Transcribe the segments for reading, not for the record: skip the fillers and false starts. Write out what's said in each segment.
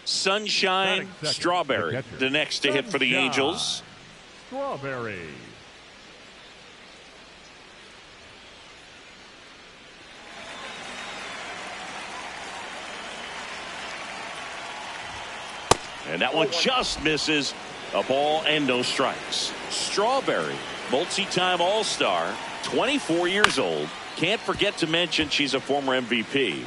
Sunshine Strawberry, the next to hit for the Angels. Strawberry. And that one just misses. A ball and no strikes. Strawberry, multi-time All-Star, 24 years old. Can't forget to mention she's a former MVP.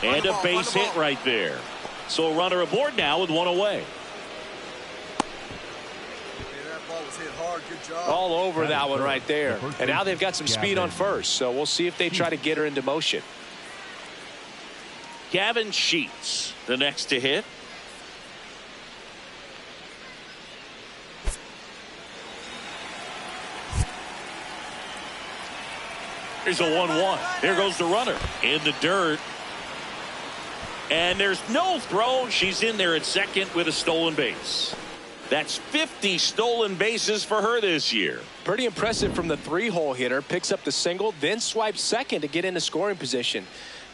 And a base hit right there. So a runner aboard now with one away. All over that one right there. And now they've got some speed on first, so we'll see if they try to get her into motion. Gavin Sheets, the next to hit. Here's a 1-1. There goes the runner in the dirt. And there's no throw. She's in there at second with a stolen base. That's 50 stolen bases for her this year. Pretty impressive from the 3-hole hitter. Picks up the single, then swipes second to get into scoring position.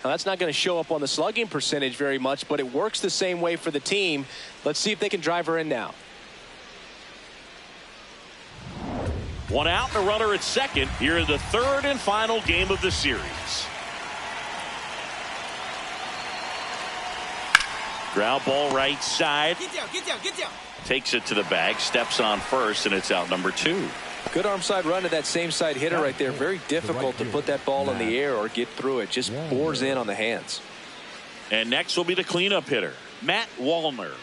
Now, that's not going to show up on the slugging percentage very much, but it works the same way for the team. Let's see if they can drive her in now. One out, the runner at second here in the third and final game of the series. Ground ball right side. Get down, get down, get down. Takes it to the bag, steps on first, and it's out number 2. Good arm side run to that same side hitter right there. Very difficult to put that ball in the air or get through it. Just bores in on the hands. And next will be the cleanup hitter, Matt Wallner.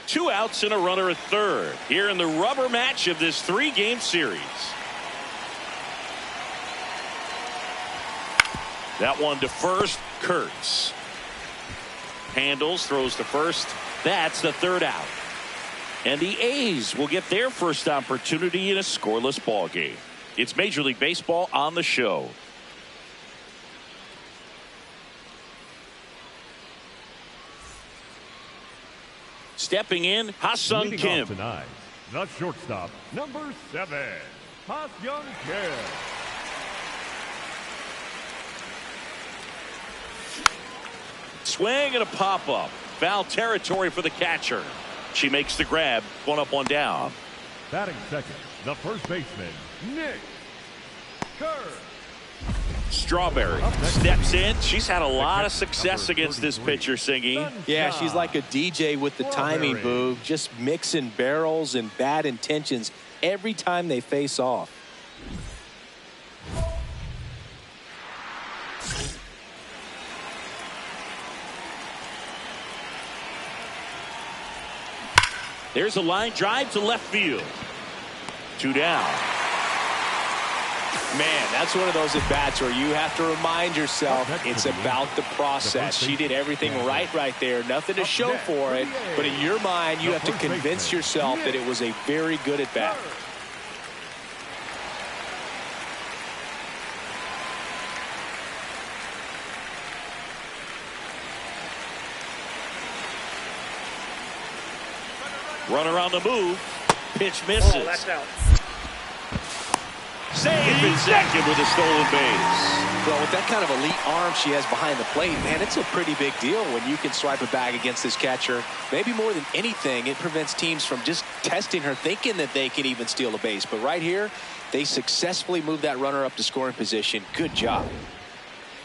2 outs and a runner at third here in the rubber match of this 3-game series. That one to first, Kurtz. Handles, throws to first. That's the third out. And the A's will get their first opportunity in a scoreless ball game. It's Major League Baseball on the show. Stepping in, Ha-Sung Kim. Tonight, the shortstop, number 7, Ha-Sung Kim. Swing and a pop-up. Foul territory for the catcher. She makes the grab. 1 up, 1 down. Batting second, the first baseman, Nick Kerr. Strawberry steps in. She's had a lot of success against this pitcher, Singy. Yeah, she's like a DJ with the timing, Boog. Just mixing barrels and bad intentions every time they face off. There's a line drive to left field. 2 down. Man, that's one of those at-bats where you have to remind yourself it's about the process. She did everything right there. Nothing to show for it. But in your mind, you have to convince yourself that it was a very good at-bat. Runner on the move. Pitch misses. Oh, that's out. Save in second with a stolen base. Well, with that kind of elite arm she has behind the plate, man, it's a pretty big deal when you can swipe a bag against this catcher. Maybe more than anything, it prevents teams from just testing her, thinking that they can even steal a base. But right here, they successfully move that runner up to scoring position. Good job.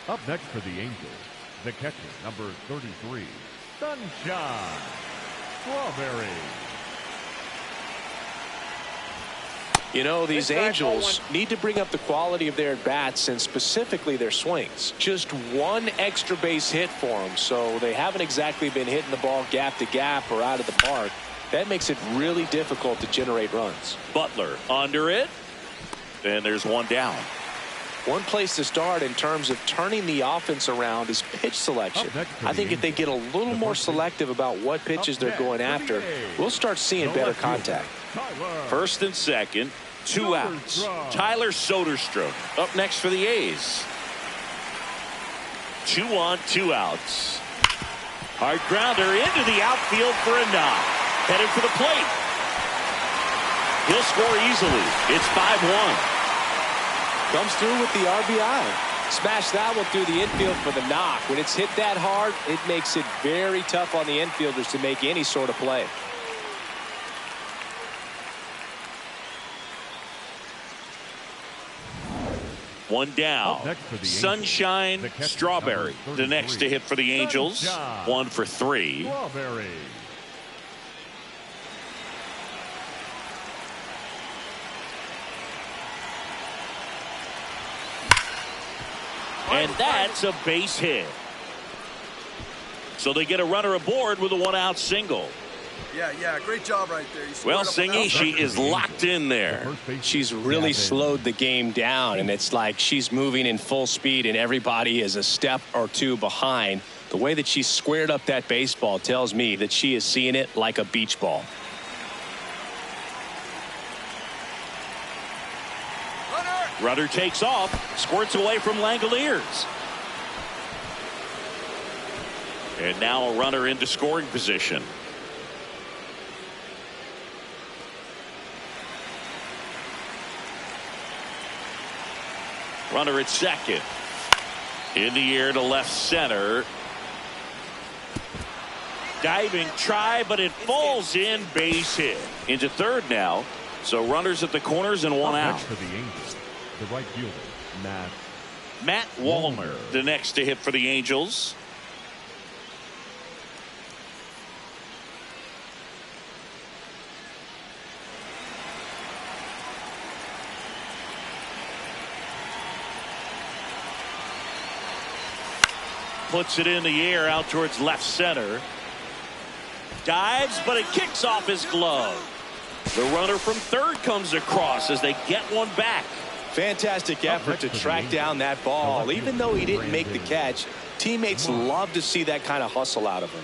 Up next for the Angels, the catcher, number 33, Sunshine Strawberry. You know, these Angels need to bring up the quality of their at-bats and specifically their swings. Just one extra base hit for them, so they haven't exactly been hitting the ball gap to gap or out of the park. That makes it really difficult to generate runs. Butler under it. And there's 1 down. One place to start in terms of turning the offense around is pitch selection. I think if they get a little more selective about what pitches they're going after, we'll start seeing better contact. First and second, 2 outs. Tyler Soderstrom up next for the A's. 2 on, 2 outs. Hard grounder into the outfield for a knock. headed for the plate. He'll score easily. It's 5-1. Comes through with the RBI. Smash that one through the infield for the knock. When it's hit that hard, it makes it very tough on the infielders to make any sort of play. One down. Sunshine Strawberry, the next to hit for the Angels. 1 for 3. Strawberry. And that's a base hit. So they get a runner aboard with a 1-out single. Yeah, great job right there. Well, Singy, she is locked in there. She's really slowed the game down, and it's like she's moving in full speed, and everybody is a step or two behind. The way that she squared up that baseball tells me that she is seeing it like a beach ball. Runner takes off, squirts away from Langoliers. And now a runner into scoring position. Runner at second. In the air to left center. Diving try, but it falls in. Base hit. Into third now. So runners at the corners and 1 out. For the Angels, the right fielder, Matt Wallner, the next to hit for the Angels. Puts it in the air out towards left center. Dives, but it kicks off his glove. The runner from third comes across as they get one back. Fantastic effort to track down that ball. Even though he didn't make the catch, teammates love to see that kind of hustle out of him.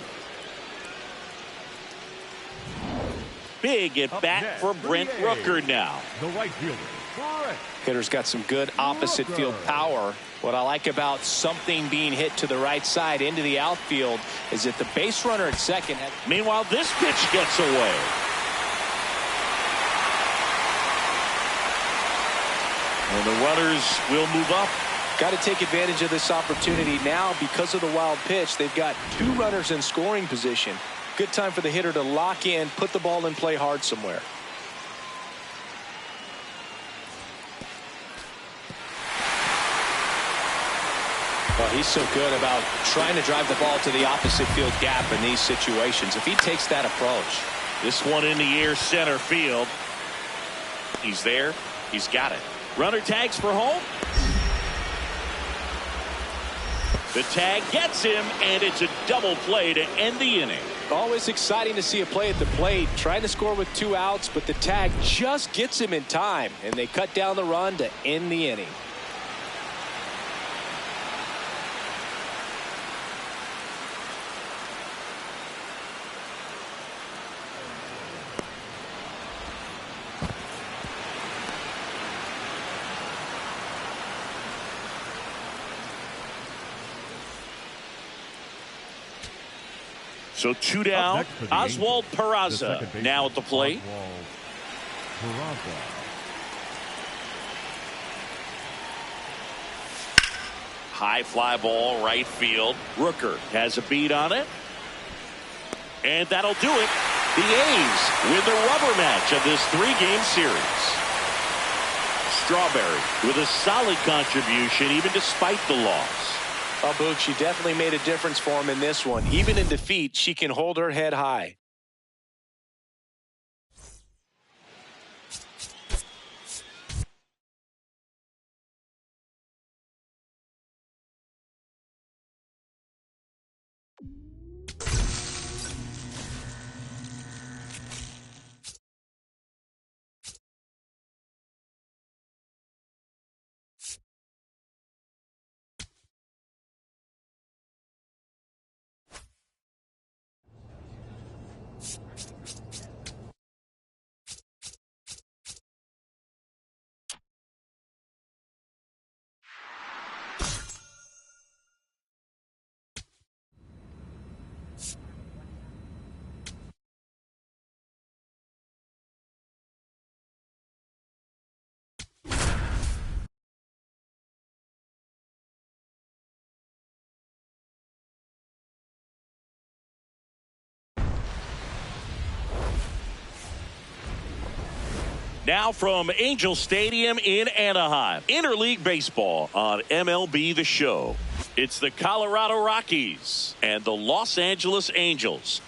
Big at bat for Brent Rooker now. the right fielder, Brent. Hitter's got some good opposite field power. What I like about something being hit to the right side into the outfield is that the base runner at second. Meanwhile, this pitch gets away. And the runners will move up. Got to take advantage of this opportunity now because of the wild pitch. They've got 2 runners in scoring position. Good time for the hitter to lock in, put the ball in play hard somewhere. Well, he's so good about trying to drive the ball to the opposite field gap in these situations. If he takes that approach. This one in the air center field. He's there. He's got it. Runner tags for home. The tag gets him, and it's a double play to end the inning. Always exciting to see a play at the plate. Trying to score with 2 outs, but the tag just gets him in time, and they cut down the run to end the inning. So 2 down. Oswald Peraza now at the plate. High fly ball right field. Rooker has a beat on it. And that'll do it. The A's win the rubber match of this 3-game series. Strawberry with a solid contribution even despite the loss. Oh, Boog, she definitely made a difference for him in this one. Even in defeat, she can hold her head high. Now from Angel Stadium in Anaheim, interleague baseball on MLB The Show. It's the Colorado Rockies and the Los Angeles Angels.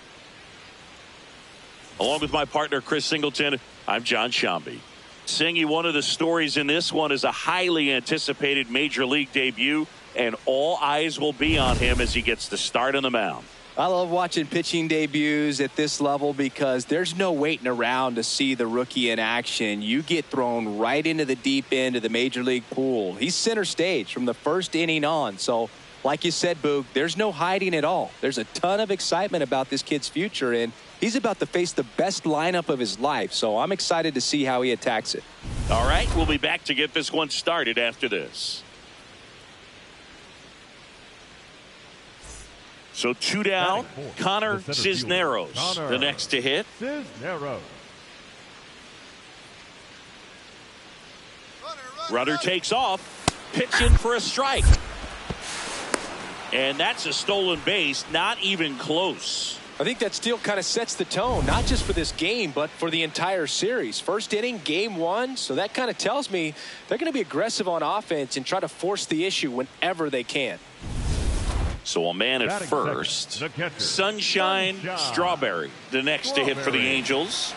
Along with my partner, Chris Singleton, I'm John Shambi. Singy, one of the stories in this one is a highly anticipated major league debut, and all eyes will be on him as he gets the start on the mound. I love watching pitching debuts at this level because there's no waiting around to see the rookie in action. You get thrown right into the deep end of the major league pool. He's center stage from the first inning on. So, like you said, Boog, there's no hiding at all. There's a ton of excitement about this kid's future, and he's about to face the best lineup of his life. So I'm excited to see how he attacks it. All right, we'll be back to get this one started after this. So 2 down, Connor Cisneros, the next to hit. Cisneros. Runner takes off, pitching for a strike. And that's a stolen base, not even close. I think that steal kind of sets the tone, not just for this game, but for the entire series. First inning, game one, so that kind of tells me they're going to be aggressive on offense and try to force the issue whenever they can. So a man at first. Sunshine Strawberry, the next to hit for the Angels.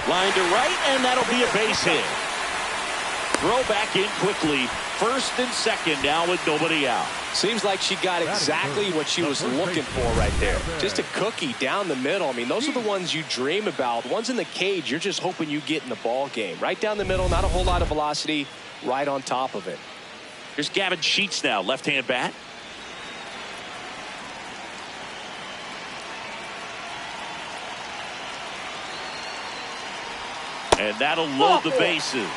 Line to right, and that'll be a base hit. Throw back in quickly. First and second now with nobody out. Seems like she got exactly what she was looking for right there. Just a cookie down the middle. I mean, those are the ones you dream about. The ones in the cage, you're just hoping you get in the ball game. Right down the middle, not a whole lot of velocity, right on top of it. Here's Gavin Sheets now, left-hand bat. And that'll load the bases.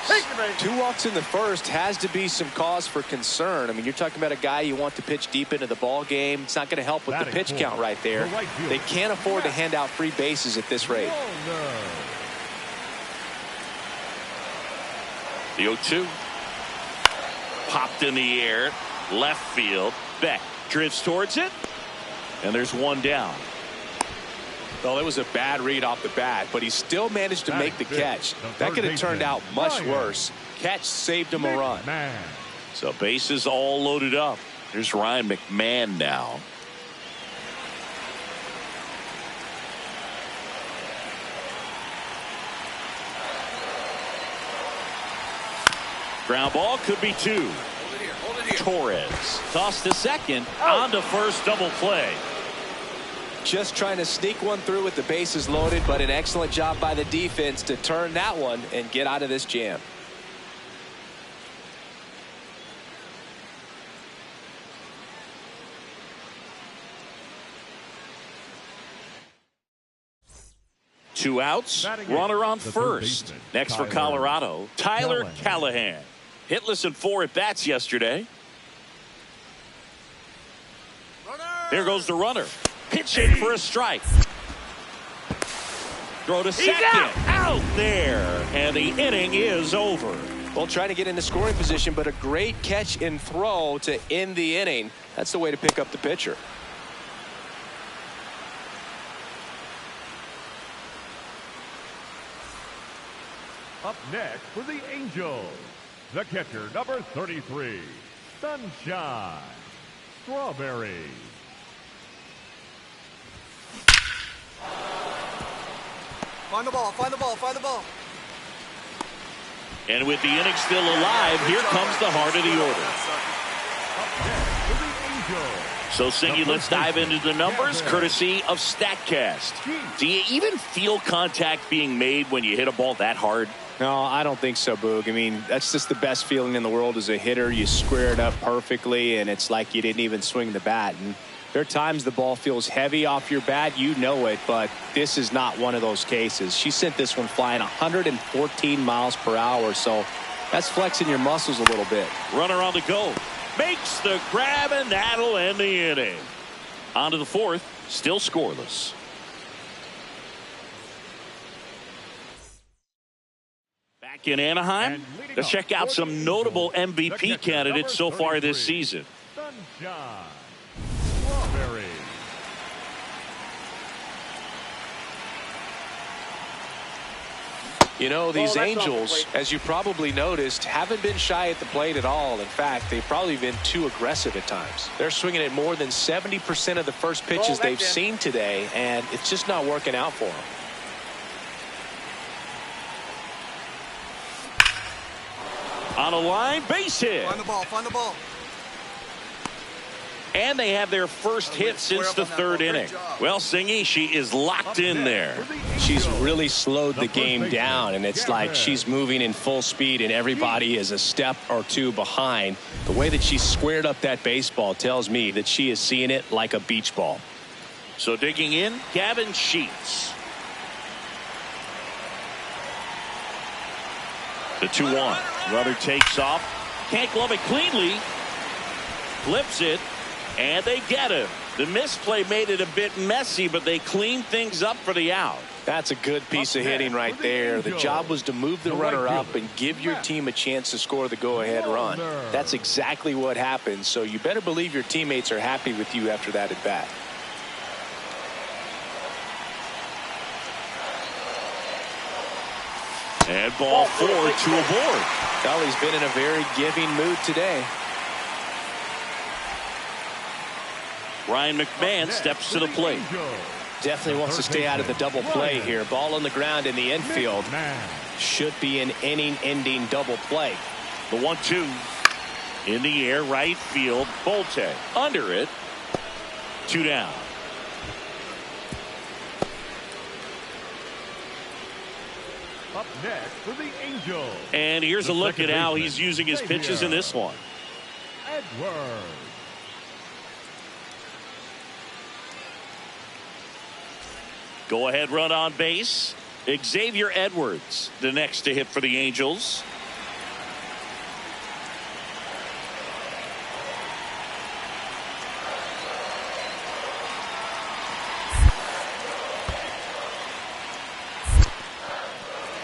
2 walks in the first has to be some cause for concern. I mean, you're talking about a guy you want to pitch deep into the ball game. It's not going to help with the pitch count right there. They can't afford to hand out free bases at this rate. The 0-2. Popped in the air. Left field. Beck drifts towards it. And there's one down. Well, it was a bad read off the bat, but he still managed to make the catch. That could have turned out much worse. Catch saved him a run. So bases all loaded up. There's Ryan McMahon now. Ground ball could be 2. Torres tossed to second. On to first, double play. Just trying to sneak one through with the bases loaded, but an excellent job by the defense to turn that one and get out of this jam. Two outs, runner on first. Next for Colorado, Tyler Callahan. Hitless in 4 at-bats yesterday. Here goes the runner. Pitching for a strike. Throw to second. Out there. And the inning is over. Well, trying to get into scoring position, but a great catch and throw to end the inning. That's the way to pick up the pitcher. Up next for the Angels, the catcher, number 33, Sunshine Strawberry. Find the ball, find the ball, find the ball. And with the inning still alive, here comes the heart of the order. So, Singy, let's dive into the numbers, courtesy of StatCast. Do you even feel contact being made when you hit a ball that hard? No, I don't think so, Boog. I mean, that's just the best feeling in the world as a hitter. You square it up perfectly, and it's like you didn't even swing the bat. And there are times the ball feels heavy off your bat. You know it, but this is not one of those cases. She sent this one flying 114 miles per hour, so that's flexing your muscles a little bit. Runner on the go. Makes the grab, and that'll end the inning. On to the 4th, still scoreless. Back in Anaheim, let's check out some notable MVP candidates so far this season. Sunshine Strawberry. You know, these Angels, as you probably noticed, haven't been shy at the plate at all. In fact, they've probably been too aggressive at times. They're swinging at more than 70% of the first pitches they've seen today, and it's just not working out for them. On a line, base hit. Find the ball, find the ball. And they have their first hit since the third inning. Well, Singy, she is locked in there. She's really slowed the game down, and it's like she's moving in full speed and everybody is a step or two behind. The way that she squared up that baseball tells me that she is seeing it like a beach ball. So digging in, Gavin Sheets. The 2-1. Runner takes off. Can't glove it cleanly. Flips it. And they get him. The misplay made it a bit messy, but they cleaned things up for the out. That's a good piece of hitting right there. The job was to move the runner up and give your team a chance to score the go-ahead run. That's exactly what happened. So you better believe your teammates are happy with you after that at bat. And ball 4 to a board. Well, he's been in a very giving mood today. Ryan McMahon steps to the plate. Definitely wants to stay out of the double play here. Ball on the ground in the infield. Should be an inning-ending double play. The 1-2 in the air, right field. Bolte under it. 2 down. Up next for the Angels. And here's a look at how he's using his pitches in this one. Edwards. Go ahead run on base. Xavier Edwards, the next to hit for the Angels.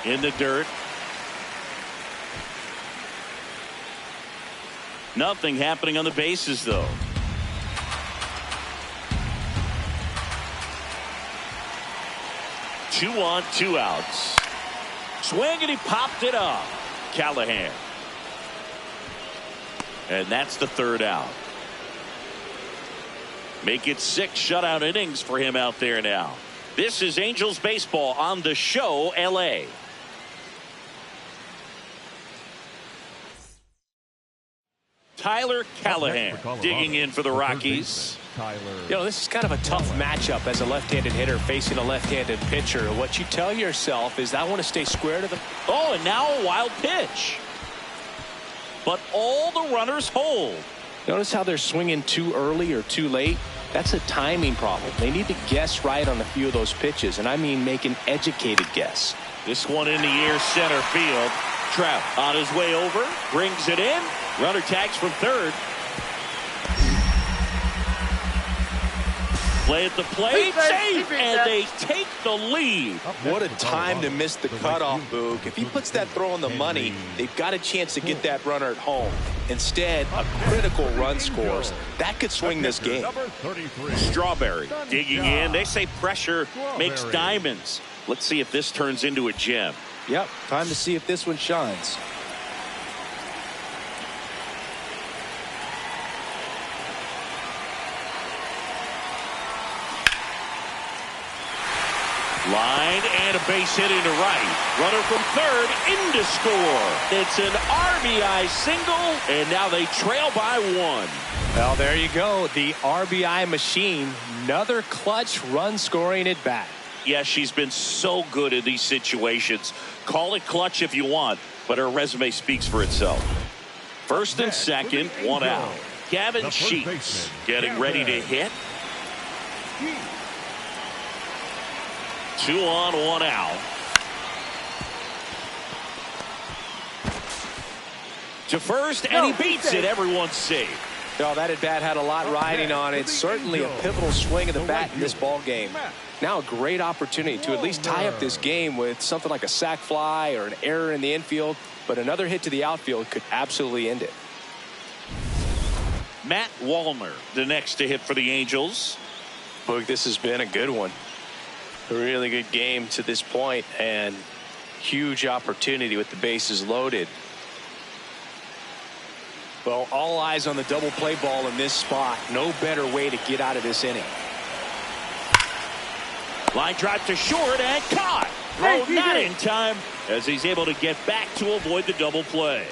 In the dirt. Nothing happening on the bases, though. Two on, 2 outs. Swing, and he popped it up. Callahan. And that's the 3rd out. Make it 6 shutout innings for him out there now. This is Angels baseball on the show, LA. Tyler Callahan digging in for the Rockies. You know, this is kind of a tough matchup as a left-handed hitter facing a left-handed pitcher. What you tell yourself is, I want to stay square to the... Oh, and now a wild pitch. But all the runners hold. Notice how they're swinging too early or too late? That's a timing problem. They need to guess right on a few of those pitches, and I mean make an educated guess. This one in the air, center field. Trout on his way over, brings it in. Runner tags from third. Play at the plate, safe, and they take the lead. What a time to miss the cutoff, Boog. If he puts that throw on the money, they've got a chance to get that runner at home. Instead, a critical run scores. That could swing this game. Strawberry digging in. They say pressure makes diamonds. Let's see if this turns into a gem. Yep, time to see if this one shines. Line and a base hit into right. Runner from third in to score. It's an RBI single, and now they trail by 1. Well, there you go. The RBI machine. Another clutch run scoring at bat. Yeah, she's been so good in these situations. Call it clutch if you want, but her resume speaks for itself. First and second, 1 out. Gavin Sheets getting ready to hit. 2 on, 1 out. To first, and he beats it. Everyone's safe. Oh, that at bat had a lot riding on it. Certainly a pivotal swing of the bat in this ball game. Now a great opportunity to at least tie up this game with something like a sac fly or an error in the infield. But another hit to the outfield could absolutely end it. Matt Wallner, the next to hit for the Angels. Look, this has been a good one. A really good game to this point, and huge opportunity with the bases loaded. Well, all eyes on the double play ball in this spot. No better way to get out of this inning. Line drive to short and caught. Throw not in time as he's able to get back to avoid the double play.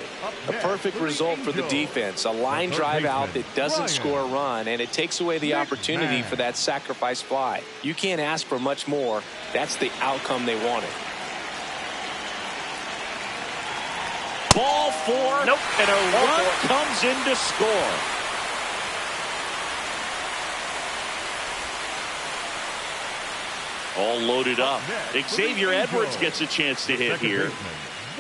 A perfect result for the defense. A line drive out that doesn't score a run, and it takes away the opportunity for that sacrifice fly. You can't ask for much more. That's the outcome they wanted. Ball four, and a run comes in to score. All loaded up. Xavier Edwards gets a chance to hit here.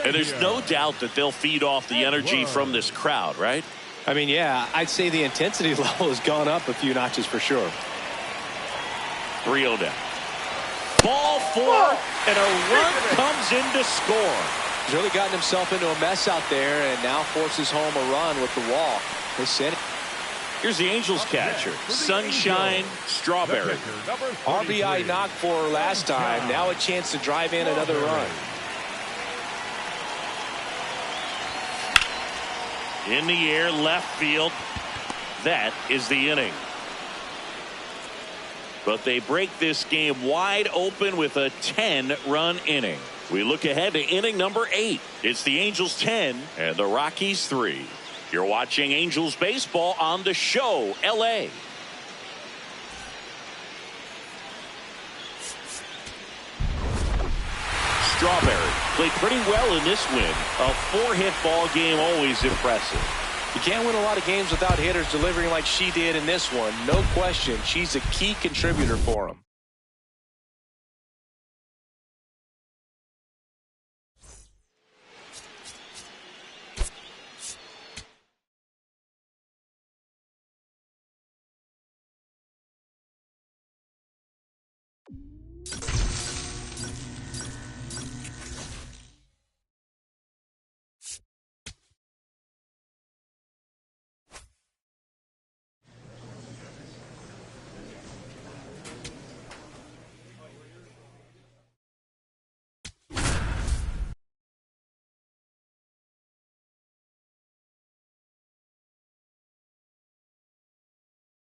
And there's no doubt that they'll feed off the energy from this crowd, right? I mean, yeah, I'd say the intensity level has gone up a few notches for sure. 3-0 down. Ball four, and a run comes in to score. He's really gotten himself into a mess out there and now forces home a run with the walk. This inning. Here's the Angels catcher, Sunshine Strawberry. RBI knocked for her last time. Now a chance to drive in another run. In the air, left field. That is the inning. But they break this game wide open with a 10-run inning. We look ahead to inning number 8. It's the Angels 10 and the Rockies 3. You're watching Angels baseball on The Show, LA. Strawberry played pretty well in this win. A 4-hit ball game, always impressive. You can't win a lot of games without hitters delivering like she did in this one. No question, she's a key contributor for them.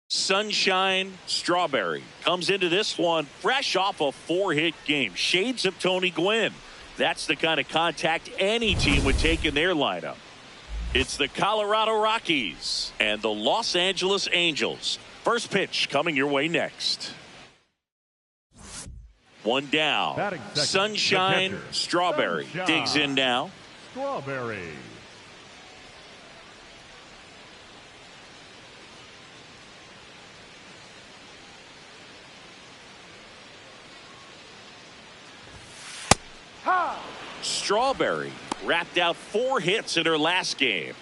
Sunshine Strawberry comes into this one fresh off a 4-hit game. Shades of Tony Gwynn. That's the kind of contact any team would take in their lineup. It's the Colorado Rockies and the Los Angeles Angels. First pitch coming your way next. One down. Sunshine Strawberry digs in now. Strawberry. Strawberry wrapped out 4 hits in her last game.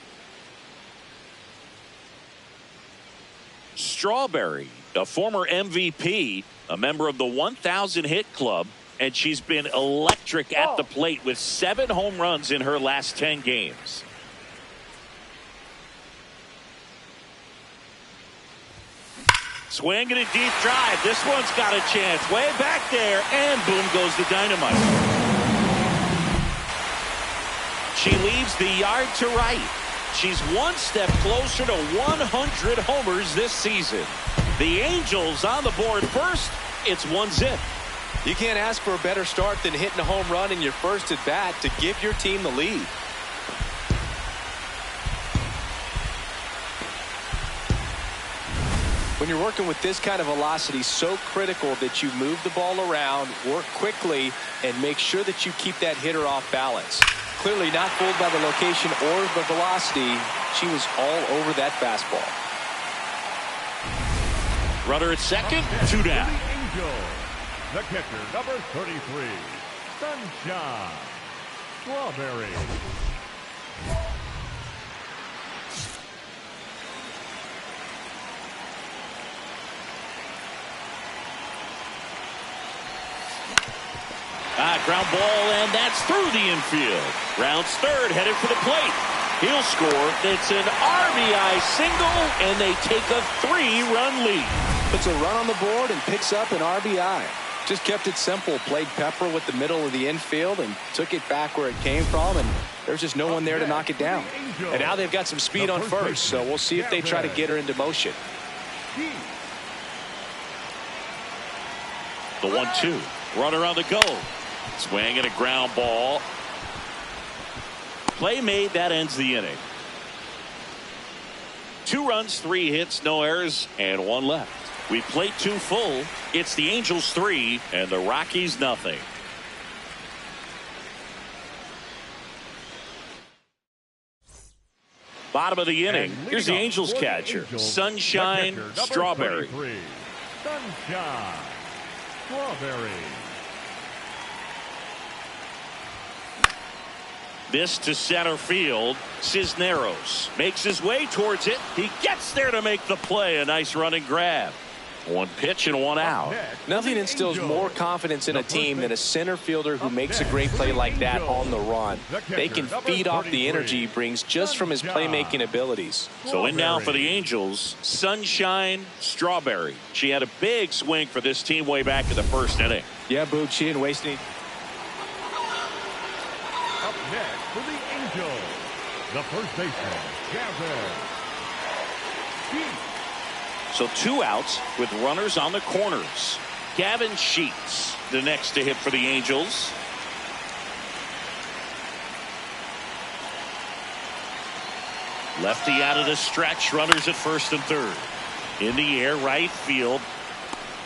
Strawberry, a former MVP, a member of the 1,000 hit club, and she's been electric at the plate with 7 home runs in her last 10 games. Swing and a deep drive. This one's got a chance. Way back there, and boom goes the dynamite. She leaves the yard to right. She's one step closer to 100 homers this season. The Angels on the board first. It's 1-0. You can't ask for a better start than hitting a home run in your first at bat to give your team the lead. When you're working with this kind of velocity, so critical that you move the ball around, work quickly, and make sure that you keep that hitter off balance. Clearly not fooled by the location or the velocity. She was all over that fastball. Runner at second, 2 down. The catcher, number 33, Sunshine Strawberry. Ground ball, and that's through the infield. Rounds third, headed for the plate. He'll score. It's an RBI single, and they take a 3-run lead. Puts a run on the board and picks up an RBI. Just kept it simple. Played Pepper with the middle of the infield and took it back where it came from, and there's just no one there to knock it down. And now they've got some speed on first, so we'll see if they try to get her into motion. The 1-2. Runner on the go. Swing and a ground ball. Play made. That ends the inning. 2 runs, 3 hits, no errors, and 1 left. We played 2 full. It's the Angels 3 and the Rockies nothing. Bottom of the inning. Here's the Angels catcher, Sunshine Strawberry. Sunshine Strawberry. This to center field. Cisneros makes his way towards it. He gets there to make the play. A nice running grab. 1 pitch and 1 out. Nothing instills more confidence in a team than a center fielder who makes a great play like that on the run. They can feed off the energy he brings just from his playmaking abilities. So in now for the Angels, Sunshine Strawberry. She had a big swing for this team way back in the 1st inning. Yeah, Boog, she didn't waste any. Up next for the Angels, the first baseman, Gavin. So 2 outs with runners on the corners. Gavin Sheets, the next to hit for the Angels. Lefty out of the stretch. Runners at 1st and 3rd. In the air, right field.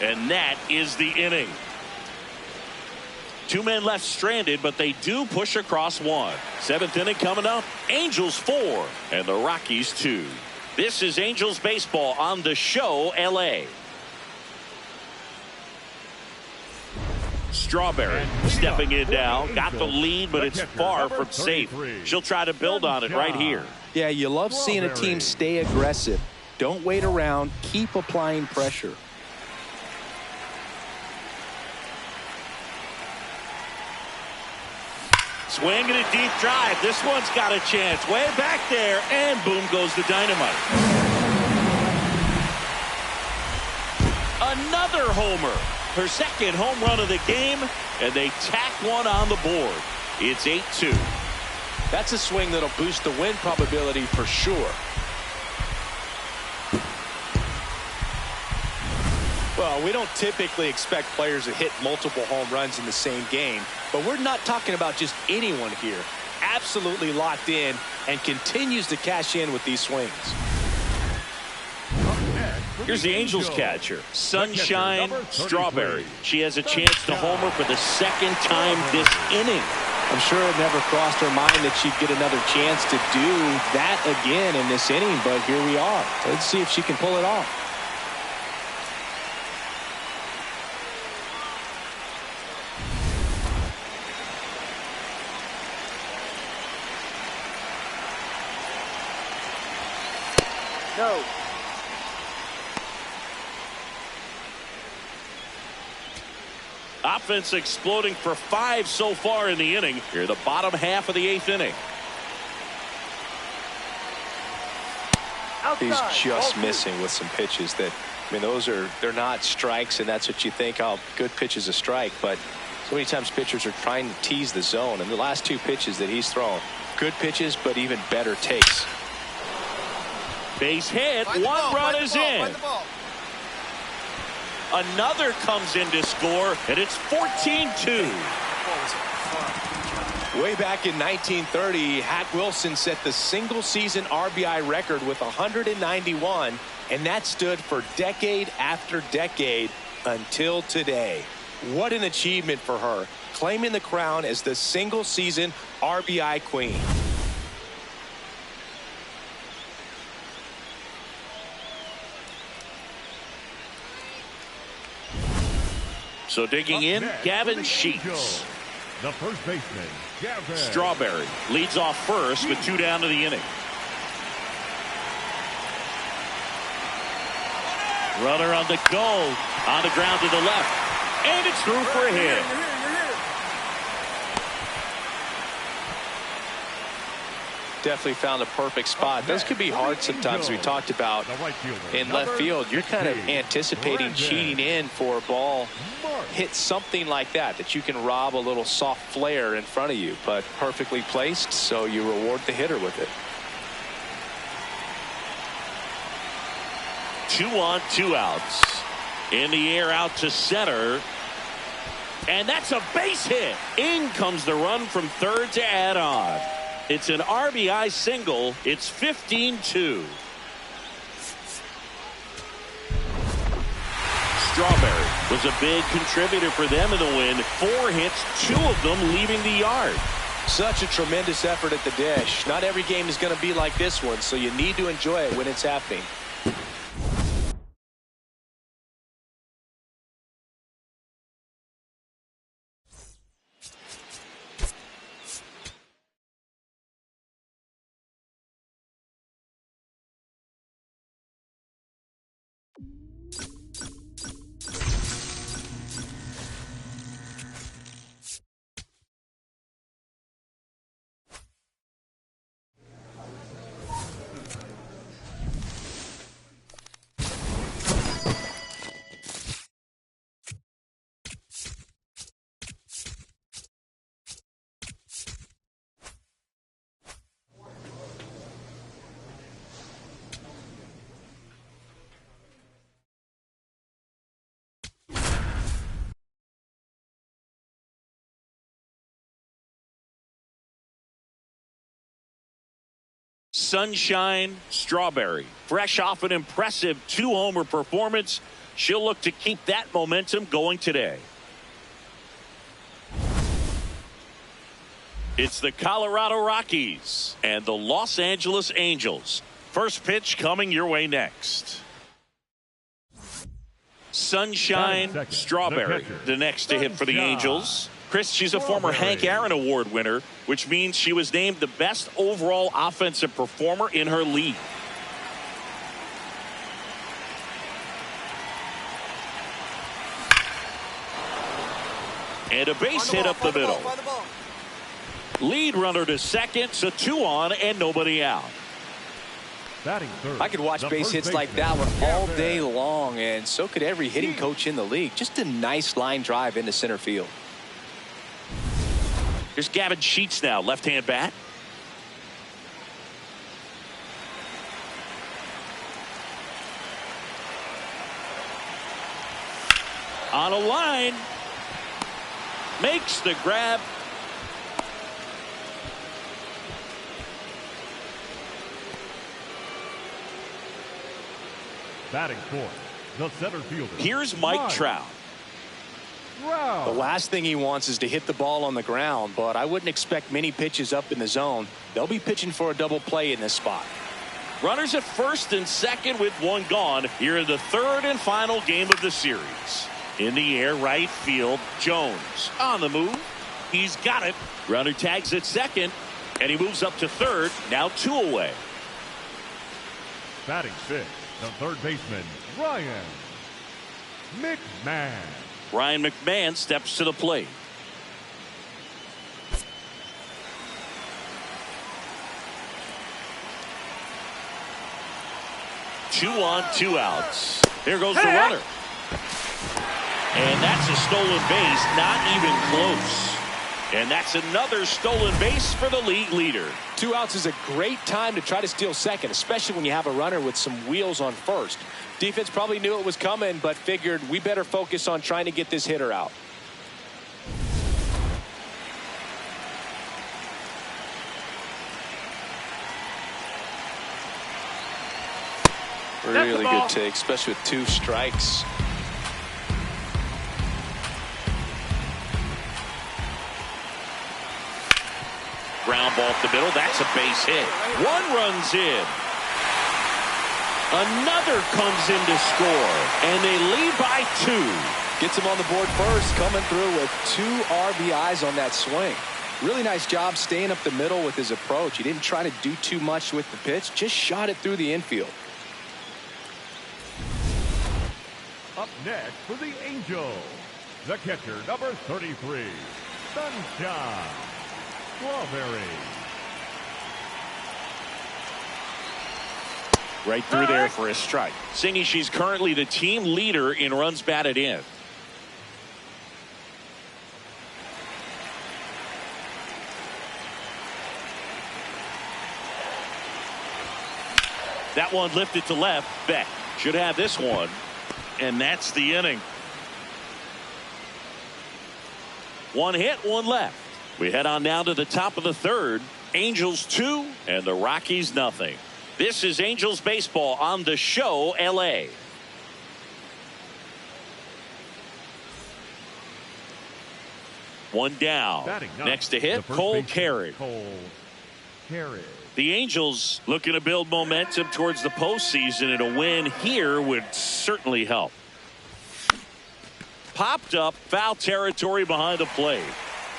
And that is the inning. 2 men left stranded, but they do push across 1. 7th inning coming up. Angels 4 and the Rockies 2. This is Angels baseball on the show, LA. Strawberry stepping in now. Got the lead, but it's far from safe. She'll try to build on it right here. Yeah, you love seeing a team stay aggressive. Don't wait around. Keep applying pressure. Swing and a deep drive. This one's got a chance. Way back there, and boom goes the dynamite. Another homer. Her 2nd home run of the game, and they tack 1 on the board. It's 8-2. That's a swing that'll boost the win probability for sure. Well, we don't typically expect players to hit multiple home runs in the same game, but we're not talking about just anyone here. Absolutely locked in and continues to cash in with these swings. Here's the Angels catcher, Sunshine Strawberry. She has a chance to homer for the 2nd time this inning. I'm sure it never crossed her mind that she'd get another chance to do that again in this inning, but here we are. Let's see if she can pull it off. No. Offense exploding for 5 so far in the inning. Here, the bottom half of the 8th inning. He's just missing with some pitches that, I mean, they're not strikes, and that's what you think, oh, good pitch is a strike, but so many times pitchers are trying to tease the zone, and the last 2 pitches that he's thrown, good pitches, but even better takes. Base hit. 1 run is in. Another comes in to score, and it's 14-2. Way back in 1930, Hack Wilson set the single-season RBI record with 191, and that stood for decade after decade until today. What an achievement for her, claiming the crown as the single-season RBI queen. So digging in, Gavin Sheets. The first baseman, Gavin. Strawberry leads off first with 2 down to the inning. Runner on the go. On the ground to the left. And it's through for a hit. definitely found a perfect spot. Those could be hard sometimes. We talked about in left field. You're kind of anticipating cheating in for a ball. Hit something like that you can rob a little soft flare in front of you, but perfectly placed, so you reward the hitter with it. 2 on, 2 outs. In the air out to center. And that's a base hit. In comes the run from third to add on. It's an RBI single. It's 15-2. Strawberry was a big contributor for them in the win. 4 hits, 2 of them leaving the yard. Such a tremendous effort at the dish. Not every game is going to be like this one, so you need to enjoy it when it's happening. Sunshine Strawberry, fresh off an impressive 2-homer performance. She'll look to keep that momentum going today. It's the Colorado Rockies and the Los Angeles Angels. First pitch coming your way next. Sunshine Strawberry, the next to hit for the Angels. Chris, she's a former Hank Aaron Award winner, which means she was named the best overall offensive performer in her league. And a base hit up the middle. Lead runner to second, so 2 on and nobody out. I could watch base hits like that one all day long, and so could every hitting coach in the league. Just a nice line drive into center field. Here's Gavin Sheets now, left-hand bat. On a line. Makes the grab. Batting fourth, the center fielder. Here's Mike Trout. The last thing he wants is to hit the ball on the ground, but I wouldn't expect many pitches up in the zone. They'll be pitching for a double play in this spot. Runners at first and second with 1 gone here in the 3rd and final game of the series. In the air, right field, Jones on the move. He's got it. Runner tags at second, and he moves up to 3rd. Now 2 away. Batting 6th, the third baseman, Ryan McMahon. Ryan McMahon steps to the plate. Two on, 2 outs. There goes the runner. And that's a stolen base, not even close. And that's another stolen base for the league leader. 2 outs is a great time to try to steal second, especially when you have a runner with some wheels on first. Defense probably knew it was coming, but figured we better focus on trying to get this hitter out. Really good take, especially with 2 strikes. Ground ball up the middle. That's a base hit. 1 runs in. Another comes in to score, and they lead by 2. Gets him on the board first, coming through with 2 RBIs on that swing. Really nice job staying up the middle with his approach. He didn't try to do too much with the pitch, just shot it through the infield. Up next for the Angels, the catcher, number 33, Sunshine Strawberry. Right through there for a strike. Singy, she's currently the team leader in runs batted in. That one lifted to left. Beck should have this one. And that's the inning. One hit, one left. We head on down to the top of the third. Angels 2 and the Rockies nothing. This is Angels baseball on the show, LA. One down. Next to hit, Cole Carey. The Angels looking to build momentum towards the postseason, and a win here would certainly help. Popped up, foul territory behind the plate.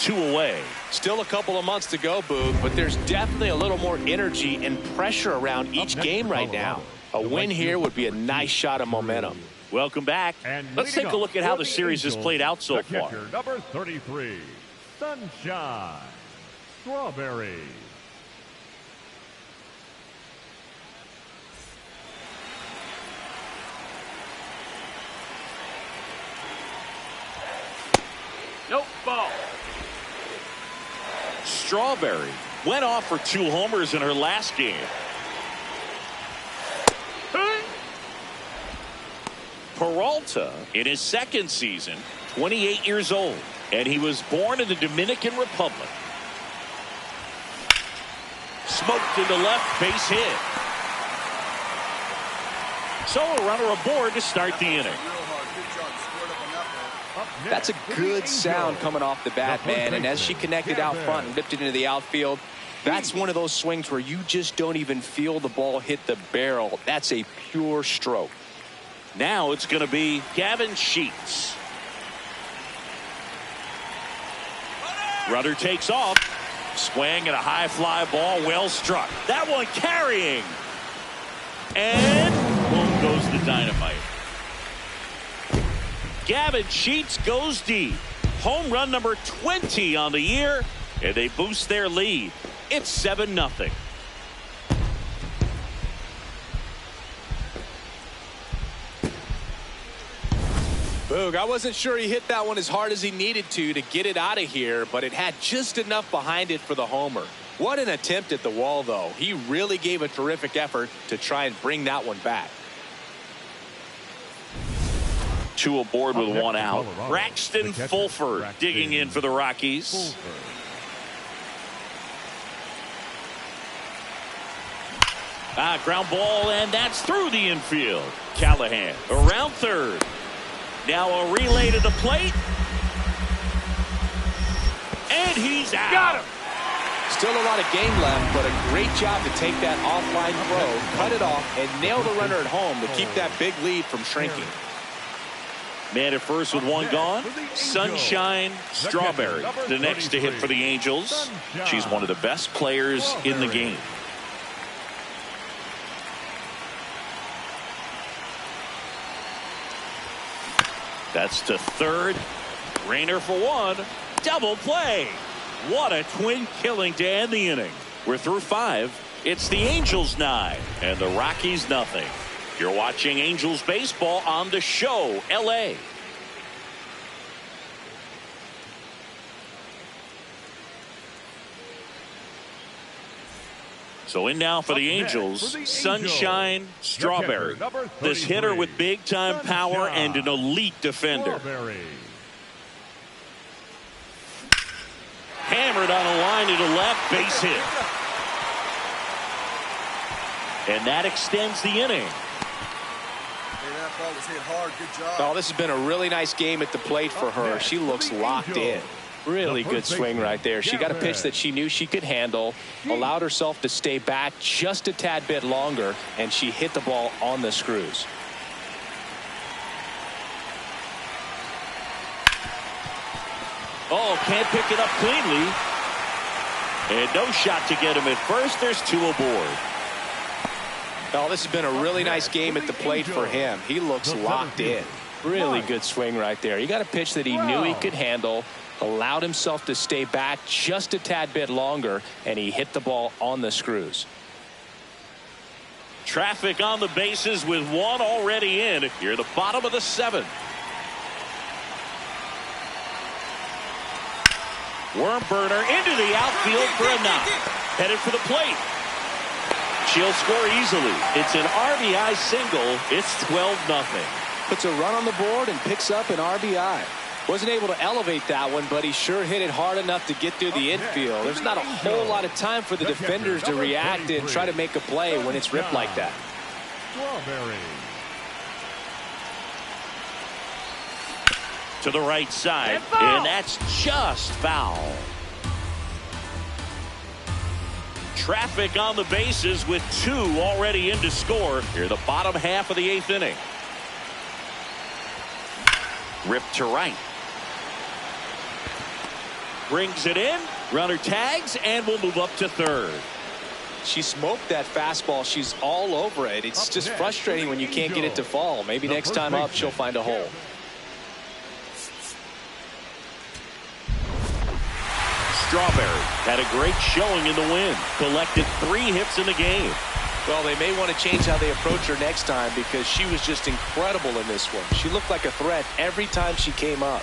2 away. Still a couple of months to go, Boog, but there's definitely a little more energy and pressure around each game right now. A win here would be a nice shot of momentum. Welcome back. Let's take a look at how the series has played out so far. Number 33, Sunshine Strawberry. Nope, ball. Strawberry went off for 2 homers in her last game. Peralta in his second season, 28 years old, and he was born in the Dominican Republic. Smoked into left, base hit. So a runner aboard to start the inning. That's a good sound coming off the bat, man. And as she connected out front and lifted into the outfield, that's one of those swings where you just don't even feel the ball hit the barrel. That's a pure stroke. Now it's going to be Gavin Sheets. Runner takes off. Swing and a high fly ball, well struck. That one carrying. And boom goes the dynamite. Gavin Sheets goes deep. Home run number 20 on the year, and they boost their lead. It's 7-0. Boog, I wasn't sure he hit that one as hard as he needed to get it out of here, but it had just enough behind it for the homer. What an attempt at the wall, though. He really gave a terrific effort to try and bring that one back. 2 aboard with 1 out. Braxton Fulford digging in for the Rockies. Ground ball, and that's through the infield. Callahan around third. Now a relay to the plate. And he's out. Got him. Still a lot of game left, but a great job to take that offline throw, cut it off, and nail the runner at home to keep that big lead from shrinking. Man at first with 1 gone. Sunshine Strawberry, the next to hit for the Angels. She's one of the best players in the game. That's to third. Rainer for 1. Double play. What a twin killing to end the inning. We're through 5. It's the Angels 9 and the Rockies nothing. You're watching Angels baseball on the show, LA. So in now for the Angels, Sunshine Strawberry. This hitter with big time power and an elite defender. Hammered on a line to the left, base hit. And that extends the inning. That was hit hard. Good job. Oh, this has been a really nice game at the plate for her. She looks locked in. Really good swing right there. She got a pitch that she knew she could handle, allowed herself to stay back just a tad bit longer, and she hit the ball on the screws. Oh, can't pick it up cleanly. And no shot to get him at first. There's 2 aboard. Oh, this has been a really nice game at the plate for him. He looks locked in. Really good swing right there. He got a pitch that he knew he could handle, allowed himself to stay back just a tad bit longer, and he hit the ball on the screws. Traffic on the bases with one already in. Here, the bottom of the 7th. Worm burner into the outfield for a knock. Headed for the plate. She'll score easily. It's an RBI single. It's 12-0. Puts a run on the board and picks up an RBI. Wasn't able to elevate that one, but he sure hit it hard enough to get through the infield. There's not a whole lot of time for the defenders to react and try to make a play when it's ripped like that. Strawberry. To the right side, and that's just foul. Traffic on the bases with 2 already in to score. Here, the bottom half of the 8th inning. Ripped to right. Brings it in. Runner tags and will move up to 3rd. She smoked that fastball. She's all over it. It's just frustrating when you can't get it to fall. Maybe next time up she'll find a hole. Strawberry had a great showing in the win. Collected 3 hits in the game. Well, they may want to change how they approach her next time because she was just incredible in this one. She looked like a threat every time she came up.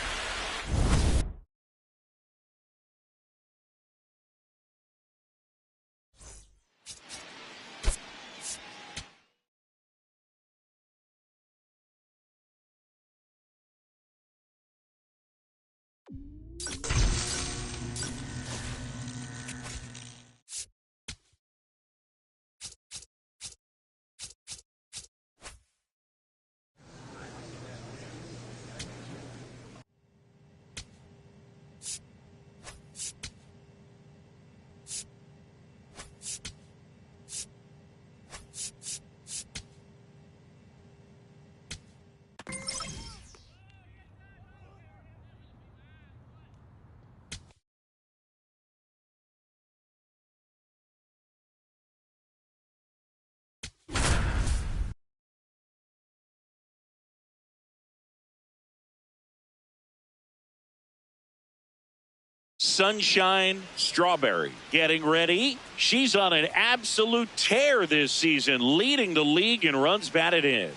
Sunshine Strawberry getting ready. She's on an absolute tear this season, leading the league in runs batted in.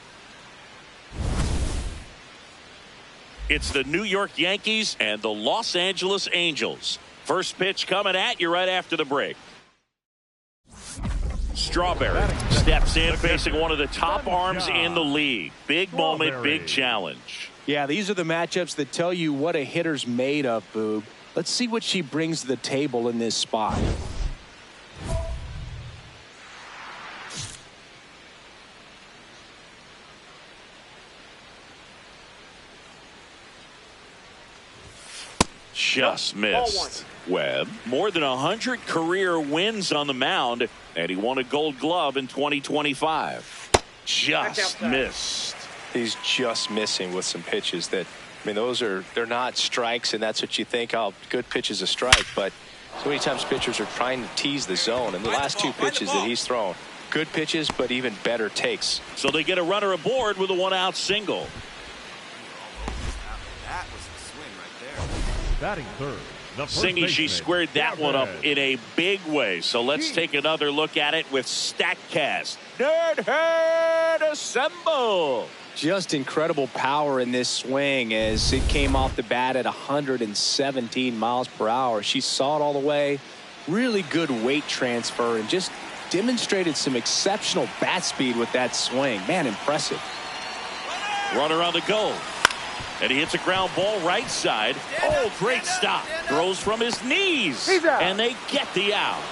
It's the New York Yankees and the Los Angeles Angels. First pitch coming at you right after the break. Strawberry steps in facing one of the top arms in the league. Big moment, big challenge. Yeah, these are the matchups that tell you what a hitter's made of, Boob. Let's see what she brings to the table in this spot. Just missed. Webb, more than 100 career wins on the mound, and he won a Gold Glove in 2025. Just missed. He's just missing with some pitches that, I mean, they're not strikes, and that's what you think, oh, good pitch is a strike, but so many times pitchers are trying to tease the zone, and the last 2 pitches that he's thrown, good pitches, but even better takes. So they get a runner aboard with a 1-out single. That was a swing right there. Batting third. Singy, she squared that one up in a big way. So let's take another look at it with StatCast. Nerd Herd assemble. Just incredible power in this swing as it came off the bat at 117 miles per hour. She saw it all the way. Really good weight transfer and just demonstrated some exceptional bat speed with that swing. Man, impressive. Runner on the go. And he hits a ground ball right side. Oh, great stop. Throws from his knees. And they get the out.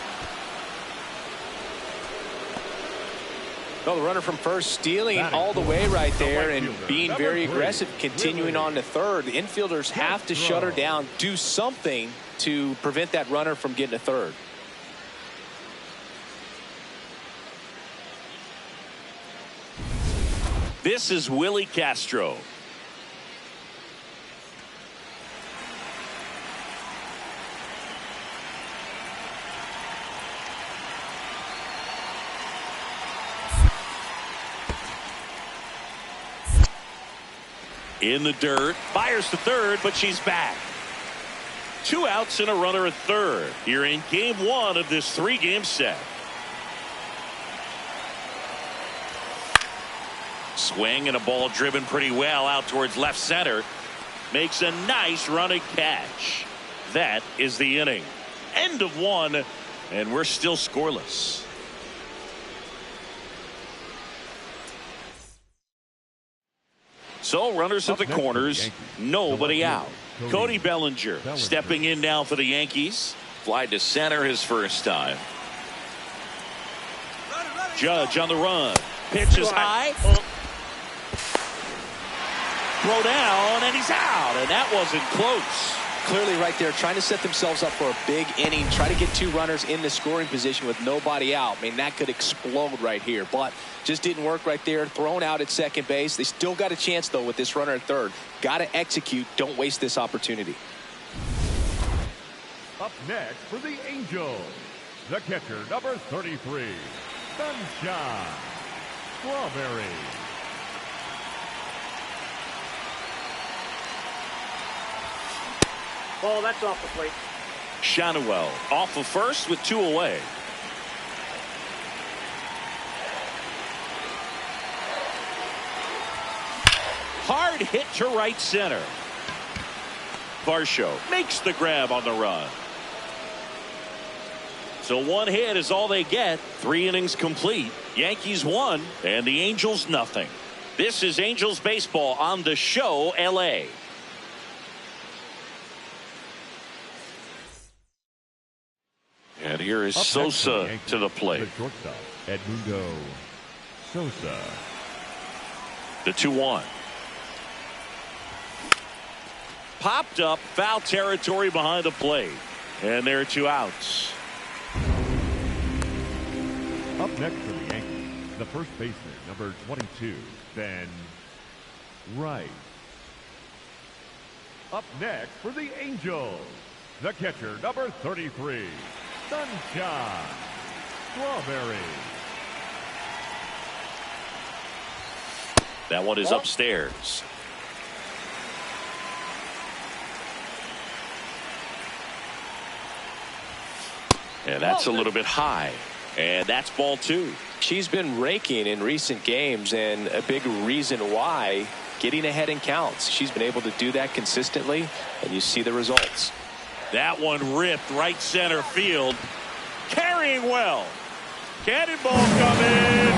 Well, the runner from first stealing all the way right there and being very aggressive, continuing on to third. The infielders have to shut her down, do something to prevent that runner from getting to third. This is Willie Castro. In the dirt, fires to third, but she's back. 2 outs and a runner at third. Here in game 1 of this 3-game set. Swing and a ball driven pretty well out towards left center. Makes a nice running catch. That is the inning. End of one, and we're still scoreless. So runners at the corners, nobody out. Cody Bellinger stepping in now for the Yankees. Fly to center his first time. Judge on the run. Pitch is high. Throw down, and he's out, and that wasn't close. Clearly right there trying to set themselves up for a big inning. Try to get 2 runners in the scoring position with nobody out. I mean, that could explode right here, but just didn't work right there. Thrown out at second base. They still got a chance, though, with this runner at third. Got to execute. Don't waste this opportunity. Up next for the Angels, the catcher, number 33, Sunshine Strawberry. Ball, that's off the plate. Shanuel off of first with 2 away. Hard hit to right center. Varsho makes the grab on the run. So 1 hit is all they get. 3 innings complete. Yankees 1 and the Angels nothing. This is Angels baseball on the show LA. And here is Sosa to the plate. The shortstop, Edmundo Sosa. The 2-1. Popped up, foul territory behind the plate. And there are 2 outs. Up next for the Yankees, the first baseman, number 22, Ben Wright. Up next for the Angels, the catcher, number 33, Sunshine Strawberry. That one is upstairs. And that's a little bit high. And that's ball 2. She's been raking in recent games, and a big reason why, getting ahead in counts. She's been able to do that consistently, and you see the results. That one ripped right center field. Carrying well. Cannonball coming.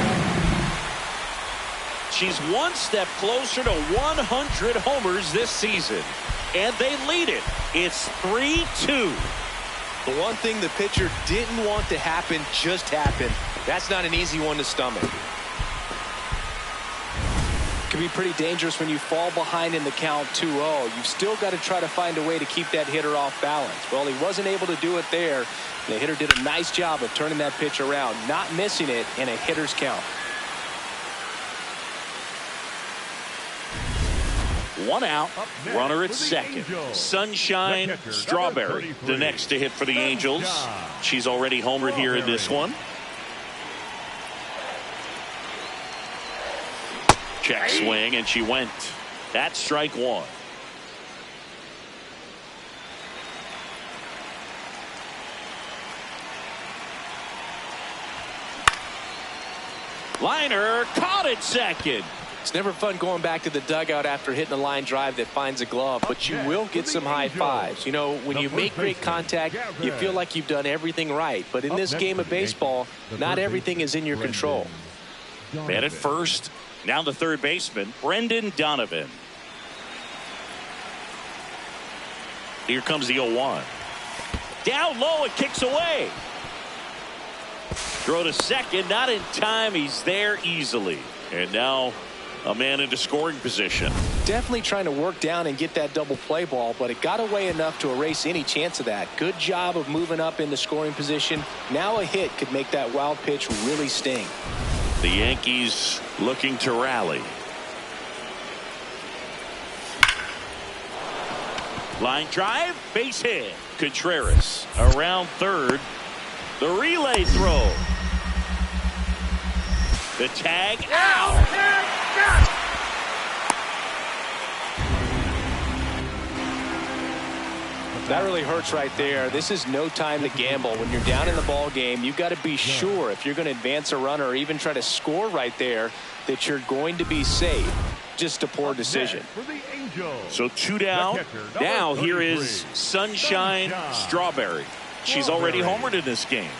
She's 1 step closer to 100 homers this season. And they lead it. It's 3-2. The one thing the pitcher didn't want to happen just happened. That's not an easy one to stomach. Can be pretty dangerous when you fall behind in the count 2-0. You've still got to try to find a way to keep that hitter off balance. Well, he wasn't able to do it there. The hitter did a nice job of turning that pitch around, not missing it in a hitter's count. 1 out, runner at second. Sunshine Strawberry, the next to hit for the Angels. She's already homered here in this one. Check swing, and she went. That's strike 1. Liner caught at second. It's never fun going back to the dugout after hitting a line drive that finds a glove, but you will get some high fives. You know, when you make great contact, you feel like you've done everything right. But in this game of baseball, not everything is in your control. Man at first, now the third baseman, Brendan Donovan. Here comes the 0-1. Down low, it kicks away. Throw to second, not in time. He's there easily. And now a man into scoring position. Definitely trying to work down and get that double play ball, but it got away enough to erase any chance of that. Good job of moving up into scoring position. Now a hit could make that wild pitch really sting. The Yankees looking to rally. Line drive, base hit. Contreras around third. The relay throw. The tag out. That really hurts right there. This is no time to gamble. When you're down in the ball game, you've got to be sure if you're going to advance a runner or even try to score right there that you're going to be safe. Just a poor decision. So 2 down. Now here is Sunshine Strawberry. She's already homered in this game.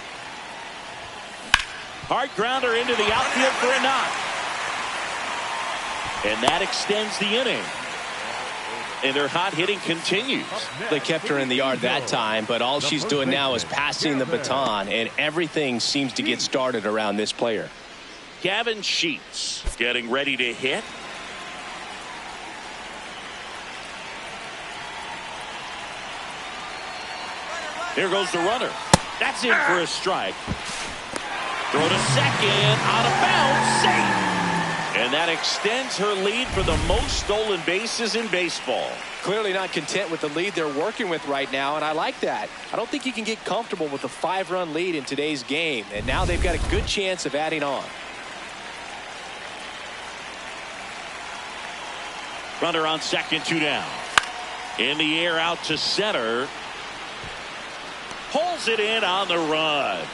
Hard grounder into the outfield for a knock. And that extends the inning. And their hot hitting continues. They kept her in the yard that time, but all she's doing now is passing the baton, and everything seems to get started around this player. Gavin Sheets getting ready to hit. Here goes the runner. That's in for a strike. Throw to second, out of bounds, safe. And that extends her lead for the most stolen bases in baseball. Clearly not content with the lead they're working with right now, and I like that. I don't think you can get comfortable with a 5-run lead in today's game, and now they've got a good chance of adding on. Runner on second, 2 down. In the air out to center. Pulls it in on the run.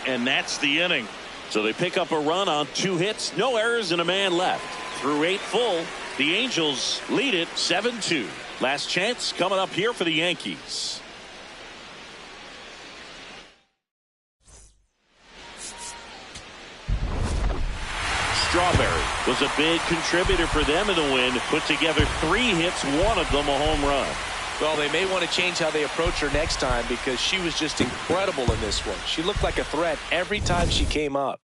And that's the inning. So they pick up a run on 2 hits, no errors, and a man left. Through 8 full, the Angels lead it 7-2. Last chance coming up here for the Yankees. Strawberry was a big contributor for them in the win. Put together 3 hits, 1 of them a home run. Well, they may want to change how they approach her next time because she was just incredible in this one. She looked like a threat every time she came up.